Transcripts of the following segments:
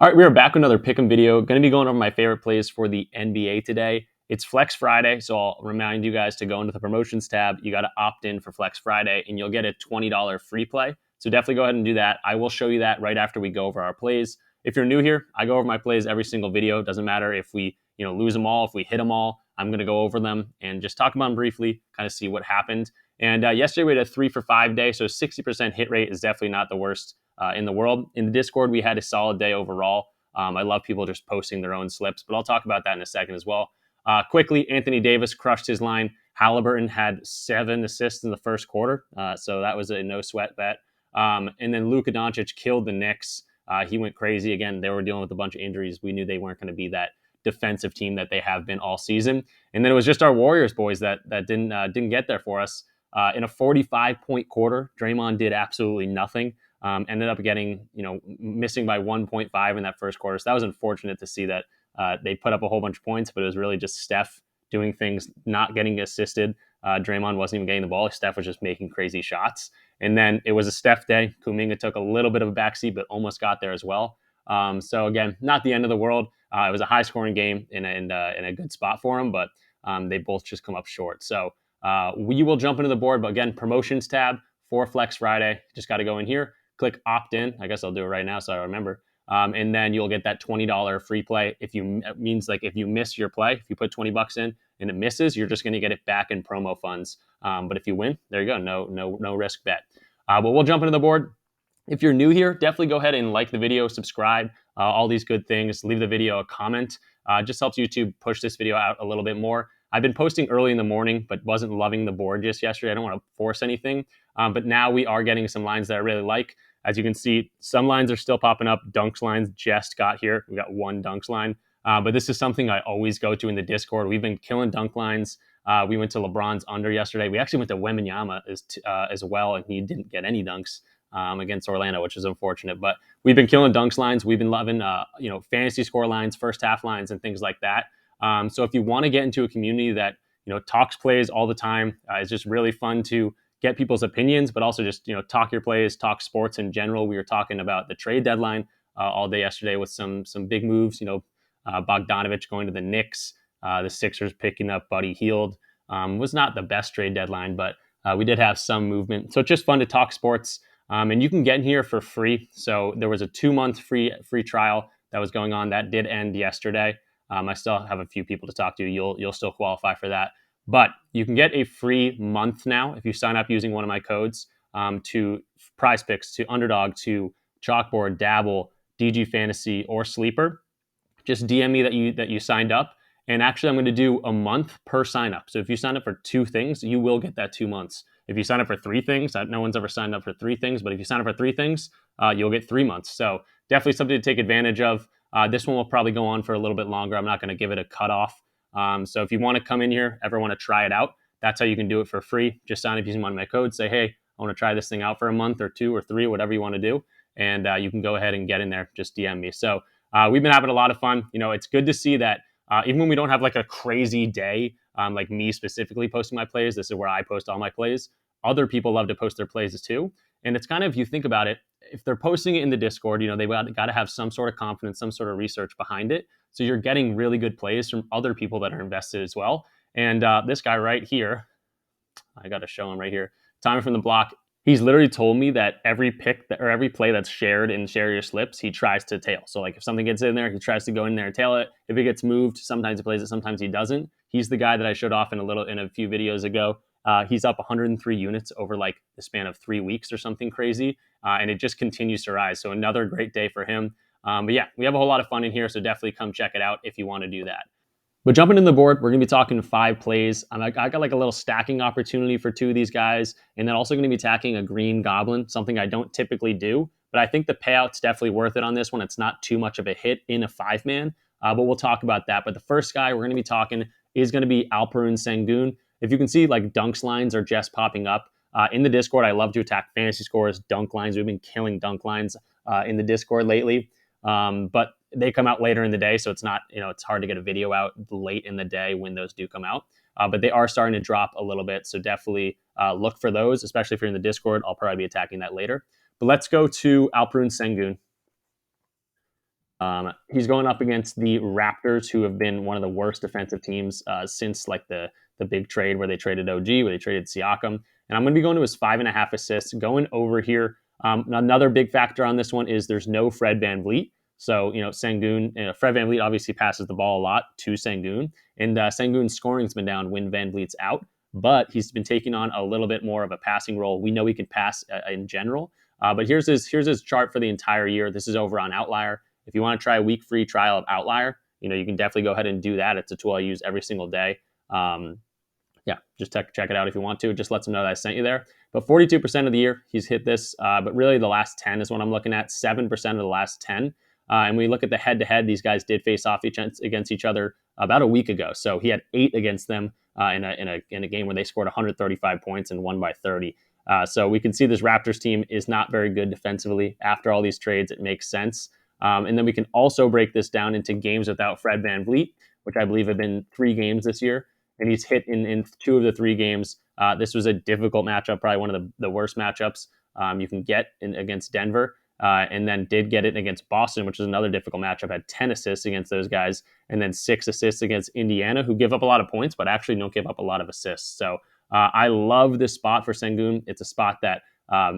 All right, we are back with another pick'em video. Going to be going over my favorite plays for the NBA today. It's Flex Friday, so I'll remind you guys to go into the promotions tab. You got to opt in for Flex Friday, and you'll get a $20 free play. So definitely go ahead and do that. I will show you that right after we go over our plays. If you're new here, I go over my plays every single video. Doesn't matter if we lose them all, if we hit them all. I'm going to go over them and just talk about them briefly, kind of see what happened. And yesterday we had a 3 for 5 day, so 60% hit rate is definitely not the worst in the world. In the Discord, we had a solid day overall. I love people just posting their own slips, but I'll talk about that in a second as well. Quickly, Anthony Davis crushed his line. Halliburton had 7 assists in the first quarter, so that was a no sweat bet. And then Luka Doncic killed the Knicks. He went crazy again. They were dealing with a bunch of injuries. We knew they weren't going to be that defensive team that they have been all season. And then it was just our Warriors boys that didn't get there for us. In a 45-point quarter, Draymond did absolutely nothing. Ended up getting, missing by 1.5 in that first quarter. So that was unfortunate to see that they put up a whole bunch of points, but it was really just Steph doing things, not getting assisted. Draymond wasn't even getting the ball. Steph was just making crazy shots. And then it was a Steph day. Kuminga took a little bit of a backseat, but almost got there as well. So again, not the end of the world. It was a high-scoring game in a good spot for him, but they both just come up short. So we will jump into the board, but again, promotions tab for Flex Friday. Just got to go in here, click opt in. I guess I'll do it right now so I remember. And then you'll get that $20 free play. If you miss your play, if you put 20 bucks in and it misses, you're just going to get it back in promo funds. But if you win, there you go. No risk bet. But we'll jump into the board. If you're new here, definitely go ahead and like the video, subscribe, all these good things. Leave the video a comment. Just helps YouTube push this video out a little bit more. I've been posting early in the morning, but wasn't loving the board just yesterday. I don't want to force anything. But now we are getting some lines that I really like. As you can see, some lines are still popping up. Dunks lines just got here. We got one Dunks line. But this is something I always go to in the Discord. We've been killing dunk lines. We went to LeBron's under yesterday. We actually went to Wembanyama as well, and he didn't get any dunks against Orlando, which is unfortunate. But we've been killing dunks lines. We've been loving fantasy score lines, first half lines, and things like that. So if you want to get into a community that talks plays all the time, it's just really fun to get people's opinions, but also just talk your plays, talk sports in general. We were talking about the trade deadline all day yesterday with some big moves. Bogdanovich going to the Knicks, the Sixers picking up Buddy Hield. Was not the best trade deadline, but we did have some movement. So it's just fun to talk sports. And you can get in here for free. So there was a 2-month free trial that was going on. That did end yesterday. I still have a few people to talk to. You'll still qualify for that. But you can get a free month now if you sign up using one of my codes to PrizePicks, to Underdog, to Chalkboard, Dabble, DG Fantasy, or Sleeper. Just DM me that you signed up. And actually, I'm going to do a month per sign up. So if you sign up for 2 things, you will get that 2 months. If you sign up for 3 things, no one's ever signed up for 3 things, but if you sign up for 3 things, you'll get 3 months. So definitely something to take advantage of. This one will probably go on for a little bit longer. I'm not going to give it a cutoff. So if you want to come in here, ever want to try it out, that's how you can do it for free. Just sign up using one of my codes. Say, hey, I want to try this thing out for a month or 2 or 3, whatever you want to do. And you can go ahead and get in there. Just DM me. So we've been having a lot of fun. It's good to see that even when we don't have like a crazy day, like me specifically posting my plays, this is where I post all my plays. Other people love to post their plays too. And it's kind of, if you think about it, if they're posting it in the Discord, they've got to have some sort of confidence, some sort of research behind it. So you're getting really good plays from other people that are invested as well. And this guy right here, I got to show him right here, Tommy from the block. He's literally told me that every pick or every play that's shared in Share Your Slips, he tries to tail. So like if something gets in there, he tries to go in there and tail it. If it gets moved, sometimes he plays it, sometimes he doesn't. He's the guy that I showed off in a few videos ago. He's up 103 units over like the span of 3 weeks or something crazy. And it just continues to rise. So another great day for him. But yeah, we have a whole lot of fun in here. So definitely come check it out if you want to do that. But jumping in the board, we're going to be talking 5 plays. I got like a little stacking opportunity for 2 of these guys. And then also going to be attacking a green Goblin, something I don't typically do. But I think the payout's definitely worth it on this one. It's not too much of a hit in a 5-man. But we'll talk about that. But the first guy we're going to be talking is going to be Alperen Sengun. If you can see, like dunks lines are just popping up. In the Discord, I love to attack fantasy scores, dunk lines. We've been killing dunk lines in the Discord lately. But they come out later in the day, so it's not, it's hard to get a video out late in the day when those do come out. But they are starting to drop a little bit, so definitely look for those, especially if you're in the Discord. I'll probably be attacking that later. But let's go to Alperen Sengun. He's going up against the Raptors, who have been one of the worst defensive teams since like the big trade where they traded OG, where they traded Siakam. And I'm going to be going to his 5.5 assists, going over here. Another big factor on this one is there's no Fred VanVleet. So, Sengun, Fred VanVleet obviously passes the ball a lot to Sengun. And Sengun's scoring's been down when VanVleet's out, but he's been taking on a little bit more of a passing role. We know he can pass in general. But here's his chart for the entire year. This is over on Outlier. If you want to try a week free trial of Outlier, you can definitely go ahead and do that. It's a tool I use every single day. Yeah, just check it out if you want to. It just lets them know that I sent you there. But 42% of the year, he's hit this. But really, the last 10 is what I'm looking at. 7% of the last 10. And we look at the head-to-head, these guys did face off against each other about a week ago. So he had 8 against them in a game where they scored 135 points and won by 30. So we can see this Raptors team is not very good defensively. After all these trades, it makes sense. And then we can also break this down into games without Fred VanVleet, which I believe have been 3 games this year. And he's hit in 2 of the 3 games. This was a difficult matchup, probably one of the worst matchups you can get against Denver. And then did get it against Boston, which is another difficult matchup. Had 10 assists against those guys, and then 6 assists against Indiana, who give up a lot of points, but actually don't give up a lot of assists. So I love this spot for Sengun. It's a spot that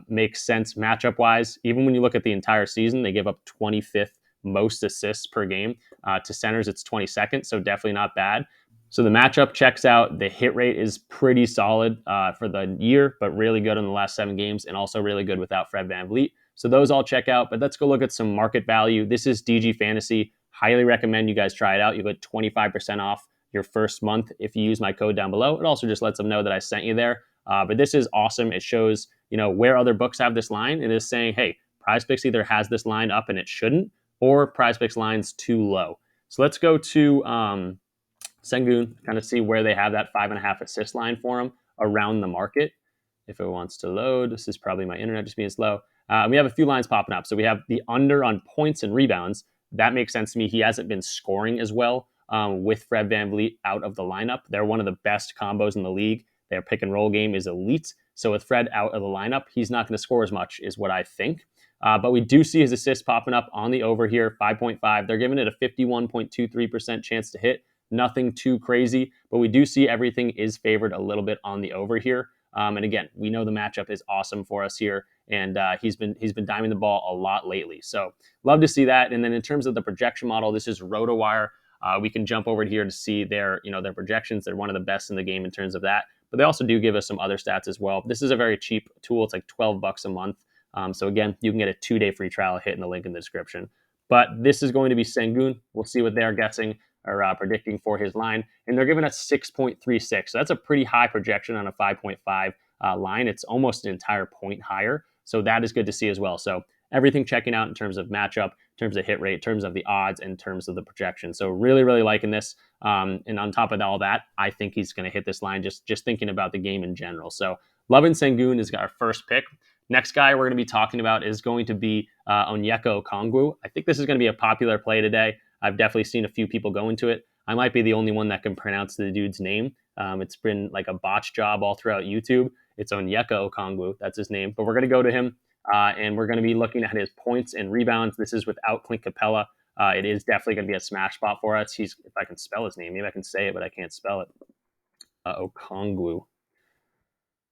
makes sense matchup-wise. Even when you look at the entire season, they give up 25th most assists per game. To centers, it's 22nd, so definitely not bad. So the matchup checks out. The hit rate is pretty solid for the year, but really good in the last 7 games, and also really good without Fred VanVleet. So those all check out, but let's go look at some market value. This is DG Fantasy. Highly recommend you guys try it out. You get 25% off your first month if you use my code down below. It also just lets them know that I sent you there. But this is awesome. It shows, where other books have this line. It is saying, hey, PrizePicks either has this line up and it shouldn't, or PrizePicks line's too low. So let's go to Sengun, kind of see where they have that 5.5 assist line for him around the market. If it wants to load, this is probably my internet just being slow. We have a few lines popping up. So we have the under on points and rebounds. That makes sense to me. He hasn't been scoring as well with Fred VanVleet out of the lineup. They're one of the best combos in the league. Their pick and roll game is elite. So with Fred out of the lineup, he's not going to score as much, is what I think. But we do see his assists popping up on the over here, 5.5. They're giving it a 51.23% chance to hit. Nothing too crazy, but we do see everything is favored a little bit on the over here. And again, we know the matchup is awesome for us here, and he's been diming the ball a lot lately. So love to see that. And then in terms of the projection model, this is RotoWire. We can jump over here to see their projections. They're one of the best in the game in terms of that, but they also do give us some other stats as well. This is a very cheap tool. It's like $12 a month. So again, you can get a 2-day free trial hitting the link in the description. But this is going to be Sengun. We'll see what they're guessing or predicting for his line. And they're giving us 6.36. So that's a pretty high projection on a 5.5 line. It's almost an entire point higher. So that is good to see as well. So everything checking out in terms of matchup, in terms of hit rate, in terms of the odds, in terms of the projection. So really, really liking this. And on top of all that, I think he's going to hit this line just thinking about the game in general. So loving Sengun is our first pick. Next guy we're going to be talking about is going to be Onyeka Okongwu. I think this is going to be a popular play today. I've definitely seen a few people go into it. I might be the only one that can pronounce the dude's name. It's been like a botch job all throughout YouTube. It's Onyeka Okongwu. That's his name. But we're going to go to him, and we're going to be looking at his points and rebounds. This is without Clint Capella. It is definitely going to be a smash spot for us. If I can spell his name, maybe I can say it, but I can't spell it. Okongwu.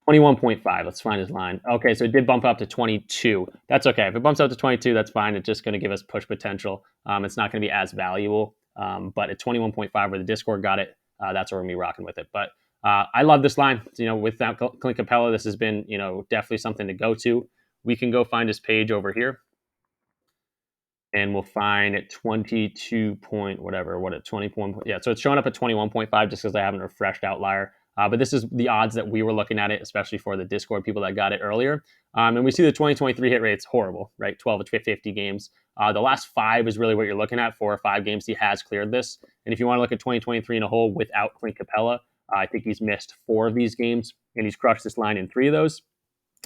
21.5. Let's find his line. Okay, so it did bump up to 22. That's okay. If it bumps up to 22, that's fine. It's just going to give us push potential. It's not going to be as valuable. But at 21.5 where the Discord got it, that's where we're going to be rocking with it. But I love this line. Without Clint Capella, this has been, definitely something to go to. We can go find his page over here. And we'll find at 22 point, whatever, what at 21. Yeah, so it's showing up at 21.5 just because I haven't refreshed Outlier. But this is the odds that we were looking at it, especially for the Discord people that got it earlier. And we see the 2023 hit rate's horrible, right? 12 to 50 games. The last 5 is really what you're looking at. 4 or 5 games he has cleared this. And if you want to look at 2023 in a whole without Clint Capella, I think he's missed 4 of these games, and he's crushed this line in 3 of those.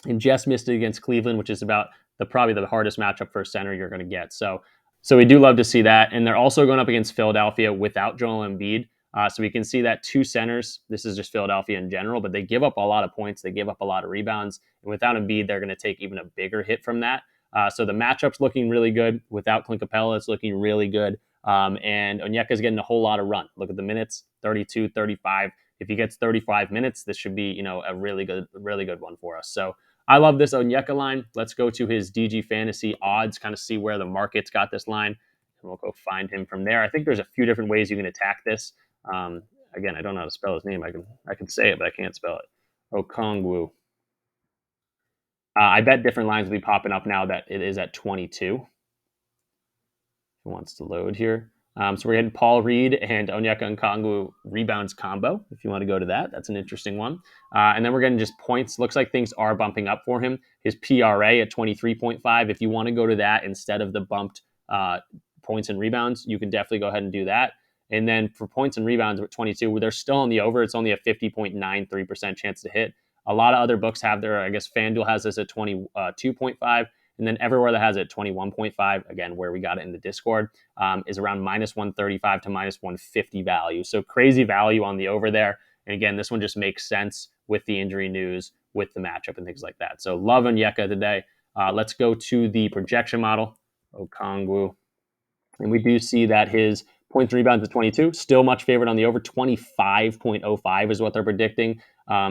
And just missed it against Cleveland, which is about probably the hardest matchup for a center you're going to get. So we do love to see that. And they're also going up against Philadelphia without Joel Embiid. So we can see that 2 centers, this is just Philadelphia in general, but they give up a lot of points. They give up a lot of rebounds. And without Embiid, they're going to take even a bigger hit from that. So the matchup's looking really good. Without Clint Capella, it's looking really good. And Onyeka's getting a whole lot of run. Look at the minutes, 32, 35. If he gets 35 minutes, this should be, a really good one for us. So I love this Onyeka line. Let's go to his DG Fantasy odds, kind of see where the market's got this line, and we'll go find him from there. I think there's a few different ways you can attack this. Again, I don't know how to spell his name. I can say it, but I can't spell it. Okongwu. I bet different lines will be popping up now that it is at 22. It wants to load here. So we're getting Paul Reed and Onyeka Okongwu rebounds combo. If you want to go to that, that's an interesting one. And then we're getting just points. Looks like things are bumping up for him. His PRA at 23.5. If you want to go to that instead of the bumped points and rebounds, you can definitely go ahead and do that. And then for points and rebounds at 22, they're still on the over. It's only a 50.93% chance to hit. A lot of other books have their, I guess FanDuel has this at 22.5. And then everywhere that has it 21.5, again, where we got it in the Discord, is around minus 135 to minus 150 value. So crazy value on the over there. And again, this one just makes sense with the injury news, with the matchup and things like that. So love Onyeka today. Let's go to the projection model, Okongwu. And we do see that his points and rebounds at 22, still much favored on the over. 25.05 is what they're predicting.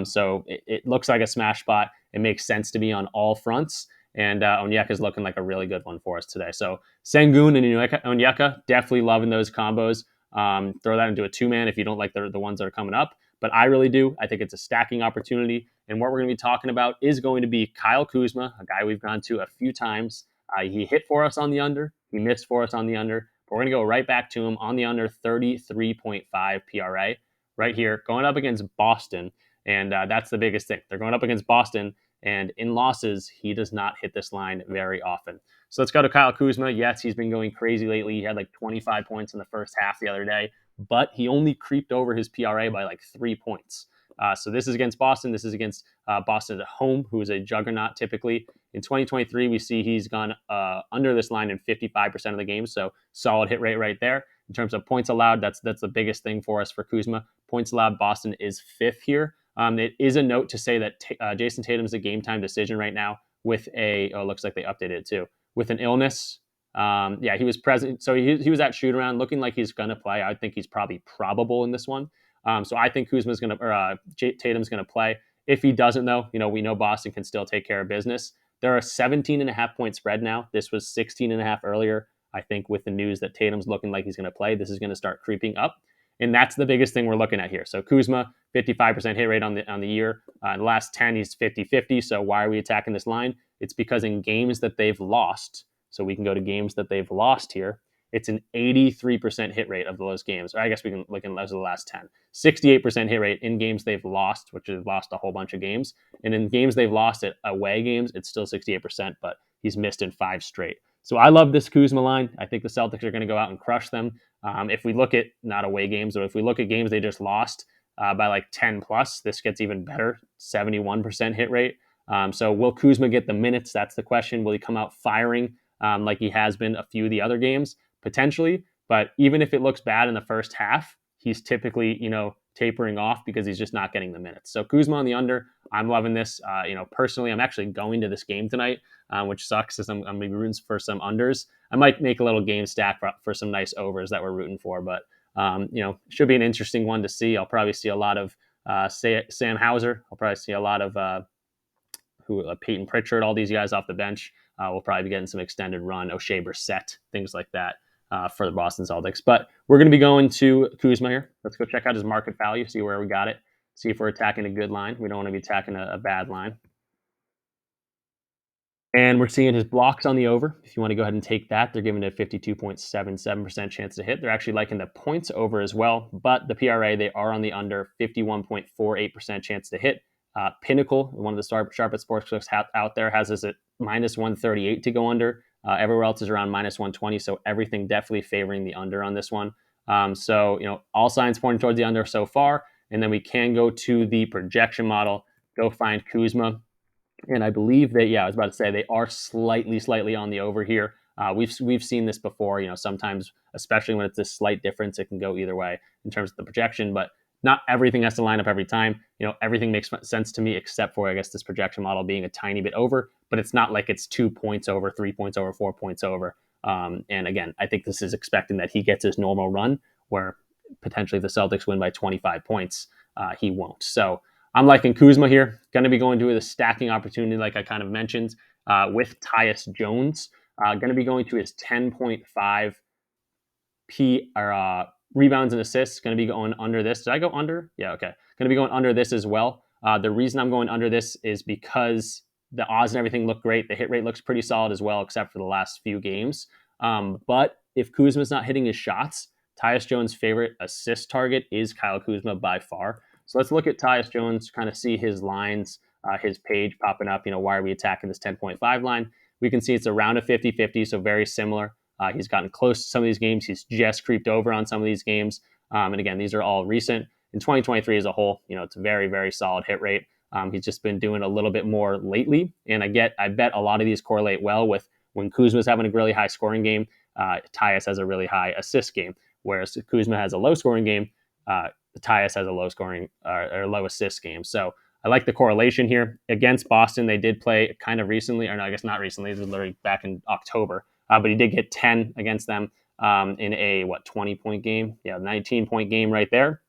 So it looks like a smash spot. It makes sense to be on all fronts. And Onyeka is looking like a really good one for us today. So Sengun and Onyeka, definitely loving those combos. Throw that into a two-man if you don't like the ones that are coming up. But I really do. I think it's a stacking opportunity. And what we're going to be talking about is going to be Kyle Kuzma, a guy we've gone to a few times. He hit for us on the under. He missed for us on the under. But we're going to go right back to him on the under, 33.5 PRA. Right here, going up against Boston. And that's the biggest thing. They're going up against Boston. And in losses, he does not hit this line very often. So let's go to Kyle Kuzma. Yes, he's been going crazy lately. He had like 25 points in the first half the other day, but he only creeped over his PRA by like 3 points. So this is against Boston. This is against Boston at home, who is a juggernaut typically. In 2023, we see he's gone under this line in 55% of the games, so solid hit rate right there. In terms of points allowed, that's the biggest thing for us for Kuzma. Points allowed, Boston is 5th here. It is a note to say that Jason Tatum's a game time decision right now with looks like they updated it too, with an illness. He was present. So he was at shoot around looking like he's going to play. I think he's probable in this one. So I think Tatum's going to play. If he doesn't though, we know Boston can still take care of business. There are 17.5 point spread now. This was 16.5 earlier. I think with the news that Tatum's looking like he's going to play, this is going to start creeping up. And that's the biggest thing we're looking at here. So Kuzma, 55% hit rate on the year. In the last 10, he's 50-50. So why are we attacking this line? It's because in games that they've lost, so we can go to games that they've lost here, it's an 83% hit rate of those games. Or I guess we can look at those of the last 10. 68% hit rate in games they've lost, which has lost a whole bunch of games. And in games they've lost at away games, it's still 68%, but he's missed in 5 straight. So I love this Kuzma line. I think the Celtics are going to go out and crush them. If we look at not away games, or if we look at games they just lost by like 10 plus, this gets even better, 71% hit rate. So will Kuzma get the minutes? That's the question. Will he come out firing like he has been a few of the other games? Potentially. But even if it looks bad in the first half, he's typically, tapering off because he's just not getting the minutes. So Kuzma on the under, I'm loving this. Personally, I'm actually going to this game tonight, which sucks because I'm going to be rooting for some unders. I might make a little game stack for some nice overs that we're rooting for, but should be an interesting one to see. I'll probably see a lot of Sam Hauser. I'll probably see a lot of Peyton Pritchard, all these guys off the bench. We'll probably be getting some extended run, O'Shea Brissett, things like that. For the Boston Celtics. But we're going to be going to Kuzma here. Let's go check out his market value, see where we got it, see if we're attacking a good line. We don't want to be attacking a bad line. And we're seeing his blocks on the over. If you want to go ahead and take that, they're giving it a 52.77% chance to hit. They're actually liking the points over as well, but the PRA, they are on the under, 51.48% chance to hit. Pinnacle, one of the sharpest sportsbooks out there, has us at minus 138 to go under. Everywhere else is around minus 120, so everything definitely favoring the under on this one. All signs pointing towards the under so far, and then we can go to the projection model, go find Kuzma, and I believe that, I was about to say, they are slightly on the over here. We've seen this before, sometimes, especially when it's this slight difference, it can go either way in terms of the projection, but Not everything has to line up every time. Everything makes sense to me except for, I guess, this projection model being a tiny bit over, but it's not like it's 2 points over, 3 points over, 4 points over. And again, I think this is expecting that he gets his normal run where potentially the Celtics win by 25 points. He won't. So I'm liking Kuzma here. Going to be going to the stacking opportunity, like I kind of mentioned, with Tyus Jones. Going to be going to his 10.5 rebounds and assists. Going to be going under this. Did I go under? Yeah, okay. Going to be going under this as well. The reason I'm going under this is because the odds and everything look great. The hit rate looks pretty solid as well, except for the last few games. But if Kuzma's not hitting his shots, Tyus Jones' favorite assist target is Kyle Kuzma by far. So let's look at Tyus Jones, kind of see his lines, his page popping up. Why are we attacking this 10.5 line? We can see it's around a 50-50, so very similar. He's gotten close to some of these games. He's just creeped over on some of these games. And again, these are all recent. In 2023 as a whole, it's a very, very solid hit rate. He's just been doing a little bit more lately. And I bet a lot of these correlate well with when Kuzma's having a really high scoring game, Tyus has a really high assist game. Whereas Kuzma has a low scoring game, Tyus has a low scoring or low assist game. So I like the correlation here. Against Boston, they did play kind of recently, or no, I guess not recently. This was literally back in October. But he did get 10 against them in a, 20-point game? Yeah, 19-point game right there.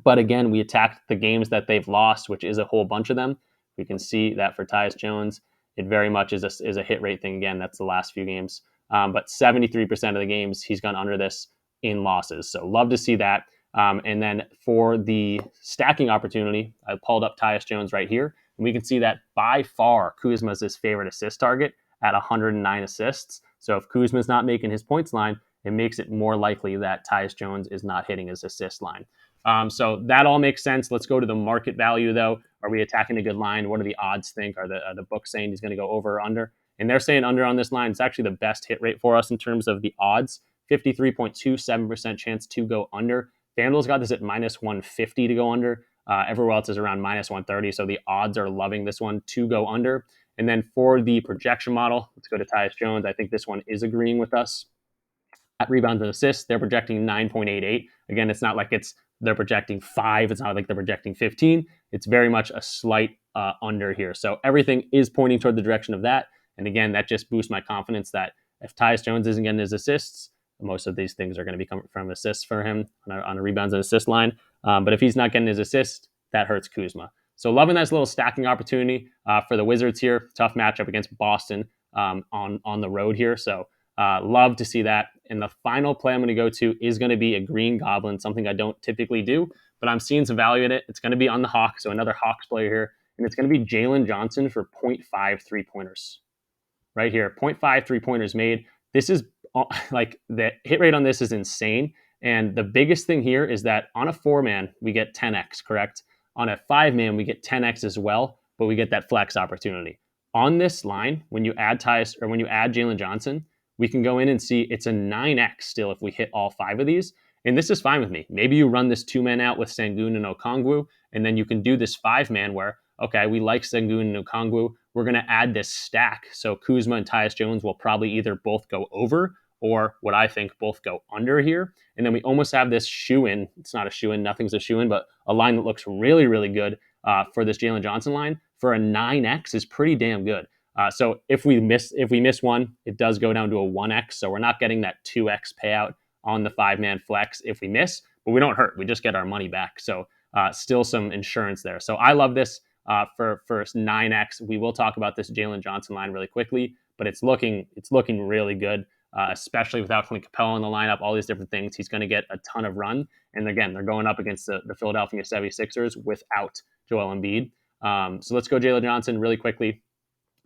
But again, we attacked the games that they've lost, which is a whole bunch of them. We can see that for Tyus Jones, it very much is a hit rate thing. Again, that's the last few games. But 73% of the games, he's gone under this in losses. So love to see that. And then for the stacking opportunity, I pulled up Tyus Jones right here. And we can see that by far, Kuzma is his favorite assist target at 109 assists. So if Kuzma's not making his points line, it makes it more likely that Tyus Jones is not hitting his assist line. So that all makes sense. Let's go to the market value, though. Are we attacking a good line? What do the odds think? Are the books saying he's going to go over or under? And they're saying under on this line. It's actually the best hit rate for us in terms of the odds. 53.27% chance to go under. FanDuel's got this at minus 150 to go under. Everywhere else is around minus 130. So the odds are loving this one to go under. And then for the projection model, let's go to Tyus Jones. I think this one is agreeing with us. At rebounds and assists, they're projecting 9.88. Again, it's not like they're projecting 5. It's not like they're projecting 15. It's very much a slight under here. So everything is pointing toward the direction of that. And again, that just boosts my confidence that if Tyus Jones isn't getting his assists, most of these things are going to be coming from assists for him on a rebounds and assist line. But if he's not getting his assist, that hurts Kuzma. So loving this little stacking opportunity for the Wizards here. Tough matchup against Boston on the road here. So love to see that. And the final play I'm going to go to is going to be a green Goblin, something I don't typically do, but I'm seeing some value in it. It's going to be on the Hawks, so another Hawks player here. And it's going to be Jalen Johnson for 0.5 3-pointers. Right here, 0.5 3-pointers made. This is like the hit rate on this is insane. And the biggest thing here is that on a 4-man, we get 10x, correct? On a 5-man, we get 10x as well, but we get that flex opportunity. On this line, when you add Jalen Johnson, we can go in and see it's a 9x still if we hit all 5 of these. And this is fine with me. Maybe you run this 2-man out with Sengun and Okongwu, and then you can do this 5-man where, okay, we like Sengun and Okongwu. We're going to add this stack. So Kuzma and Tyus Jones will probably either both go over or what I think both go under here. And then we almost have this shoe-in. It's not a shoe-in. Nothing's a shoe-in, but a line that looks really, really good for this Jalen Johnson line for a 9x is pretty damn good. So if we miss one, it does go down to a 1x. So we're not getting that 2x payout on the 5-man flex if we miss, but we don't hurt. We just get our money back. So still some insurance there. So I love this for 9x. We will talk about this Jalen Johnson line really quickly, but it's looking really good, especially without Clint Capella in the lineup, all these different things. He's going to get a ton of run. And again, they're going up against the Philadelphia 76ers without Joel Embiid. So let's go Jalen Johnson really quickly.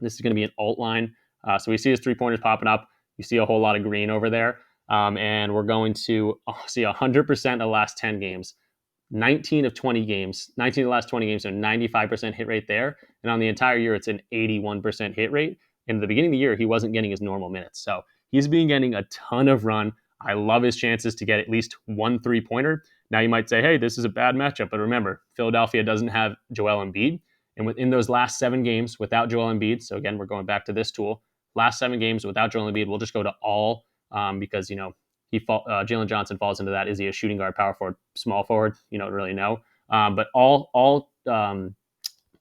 This is going to be an alt line. So we see his 3-pointers popping up. You see a whole lot of green over there. And we're going to see 100% of the last 10 games. 19 of the last 20 games, so 95% hit rate there. And on the entire year, it's an 81% hit rate. And at the beginning of the year, he wasn't getting his normal minutes. So he's been getting a ton of run. I love his chances to get at least 1 3-pointer. Now you might say, hey, this is a bad matchup. But remember, Philadelphia doesn't have Joel Embiid. And within those last 7 games without Joel Embiid, so again, we're going back to this tool, last 7 games without Joel Embiid, we'll just go to all because, Jalen Johnson falls into that. Is he a shooting guard, power forward, small forward? You don't really know. But all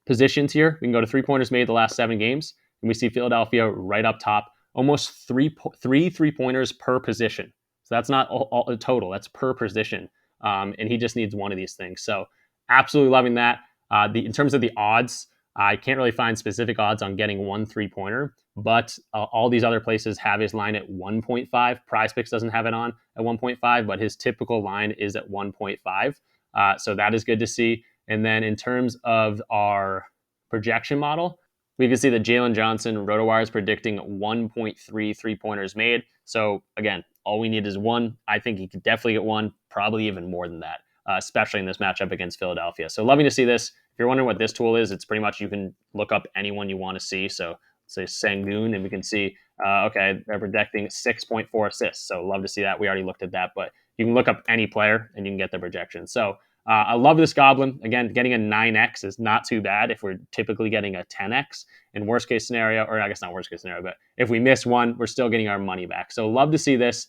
positions here, we can go to 3-pointers made the last 7 games, and we see Philadelphia right up top, almost three 3-pointers per position. So that's not all total, that's per position. And he just needs one of these things. So absolutely loving that. In terms of the odds, I can't really find specific odds on getting 1 3-pointer, but all these other places have his line at 1.5. PrizePicks doesn't have it on at 1.5, but his typical line is at 1.5. So that is good to see. And then in terms of our projection model, we can see that Jalen Johnson, RotoWire, is predicting 1.3 3-pointers made. So again, all we need is 1. I think he could definitely get 1, probably even more than that, especially in this matchup against Philadelphia. So loving to see this. If you're wondering what this tool is, it's pretty much you can look up anyone you want to see. So say Sengun, and we can see, okay, they're projecting 6.4 assists. So love to see that. We already looked at that, but you can look up any player and you can get the projection. So I love this Goblin. Again, getting a 9x is not too bad if we're typically getting a 10x. In worst case scenario, or I guess not worst case scenario, but if we miss one, we're still getting our money back. So love to see this.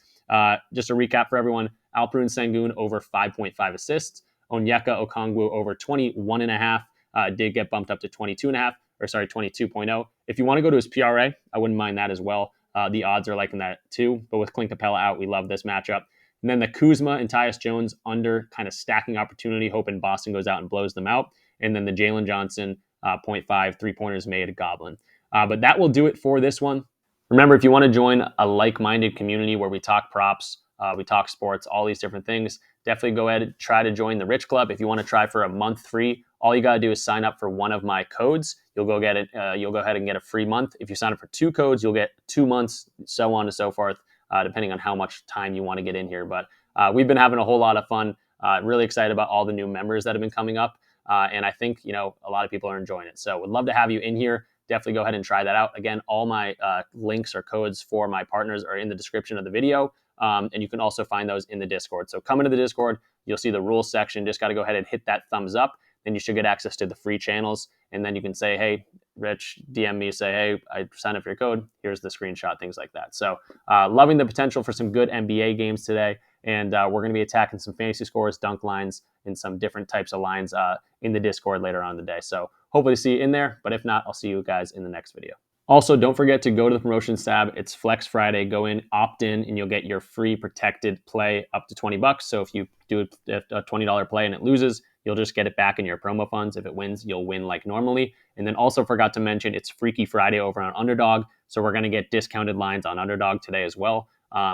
Just a recap for everyone: Alperen Sengun over 5.5 assists, Onyeka Okongwu over 21.5, did get bumped up to 22.5, or sorry, 22.0. If you want to go to his PRA, I wouldn't mind that as well. The odds are liking that too, but with Clint Capella out, we love this matchup. And then the Kuzma and Tyus Jones under, kind of stacking opportunity, hoping Boston goes out and blows them out. And then the Jalen Johnson 0.5 3-pointers made Goblin. But that will do it for this one. Remember, if you want to join a like-minded community where we talk props, we talk sports, all these different things, definitely go ahead and try to join the Rich Club. If you want to try for a month free, all you got to do is sign up for one of my codes. You'll go get it. You'll go ahead and get a free month. If you sign up for 2 codes, you'll get 2 months, so on and so forth. Depending on how much time you want to get in here. But we've been having a whole lot of fun. Really excited about all the new members that have been coming up. And I think, a lot of people are enjoying it. So would love to have you in here. Definitely go ahead and try that out. Again, all my links or codes for my partners are in the description of the video. And you can also find those in the Discord. So come into the Discord, you'll see the rules section. Just got to go ahead and hit that thumbs up. Then you should get access to the free channels. And then you can say, hey, Rich, DM me, say, hey, I signed up for your code. Here's the screenshot, things like that. So loving the potential for some good NBA games today. And we're going to be attacking some fantasy scores, dunk lines, and some different types of lines in the Discord later on in the day. So hopefully to see you in there. But if not, I'll see you guys in the next video. Also, don't forget to go to the promotions tab. It's Flex Friday. Go in, opt in, and you'll get your free protected play up to $20. So if you do a $20 play and it loses, you'll just get it back in your promo funds. If it wins, you'll win like normally. And then also forgot to mention it's Freaky Friday over on Underdog. So we're going to get discounted lines on Underdog today as well.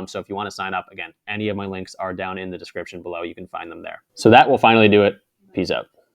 So if you want to sign up, again, any of my links are down in the description below. You can find them there. So that will finally do it. Peace out.